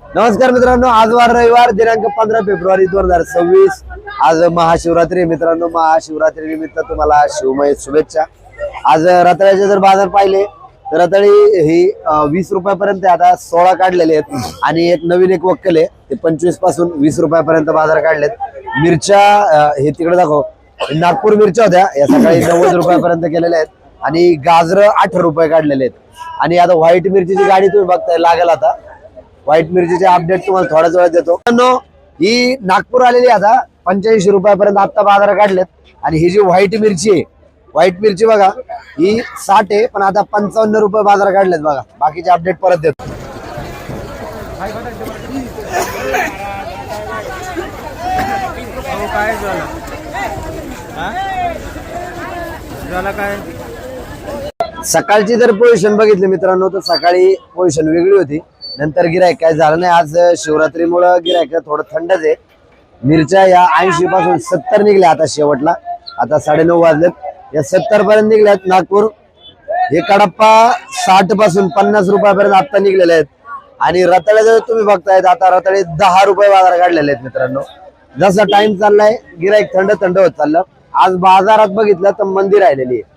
नमस्कार मित्रांनो, आज वार रविवार दिनांक 15 फेब्रुवारी 2026। आज महाशिवरात्री मित्रांनो, महाशिवरात्री निमित्त तुम्हाला शिवमय शुभेच्छा। आज रताळ्याचे जर बाजार पाहिले तर रताळी ही 20 रुपयापर्यंत आता 16 काढलेले आहेत आणि एक नवीन एक वक्कल आहे ते 25 पासून 20 रुपयापर्यंत बाजार काढलेत। मिरच्या हे तिकडे दाखव, नागपूर मिरच्या होत्या या सकाळी 90 रुपयापर्यंत केलेल्या आहेत आणि गाजर 8 रुपये काढलेले आहेत। आणि आता व्हाईट मिरचीची गाडी तुम्ही बघताय लागेल आता व्हाईट मिरचीचे अपडेट तुम्हाला थोड्याच वेळात देतो। ही नागपूर आलेली आता 85 रुपयापर्यंत आता बाजार काढलेत आणि ही जी व्हाईट मिरची आहे, व्हाईट मिरची बघा ही 60 आहे पण आता 55 रुपये बाजार काढलेत बघा। बाकीचे अपडेट परत देतो। काय झालं काय सकाळची जर पोझिशन बघितली मित्रांनो तर सकाळी पोझिशन वेगळी होती, नंतर गिरायक काय झालं नाही। आज शिवरात्रीमुळे गिरायक थोडं थंडच आहे। मिरच्या या 80 पासून 70 निघल्या आता शेवटला, आता 9:30 वाजलेत या 70 पर्यंत निघल्यात। नागपूर हे कडप्पा 60 पासून 50 रुपयापर्यंत आता निघलेले आहेत आणि रताळे जर तुम्ही बघतायत आता रताळे 10 रुपये बाजार काढलेले आहेत मित्रांनो। जसा टाइम चाललाय गिरायक थंड थंड होत चाललं। आज बाजारात बघितलं तर मंदी राहिलेली आहे,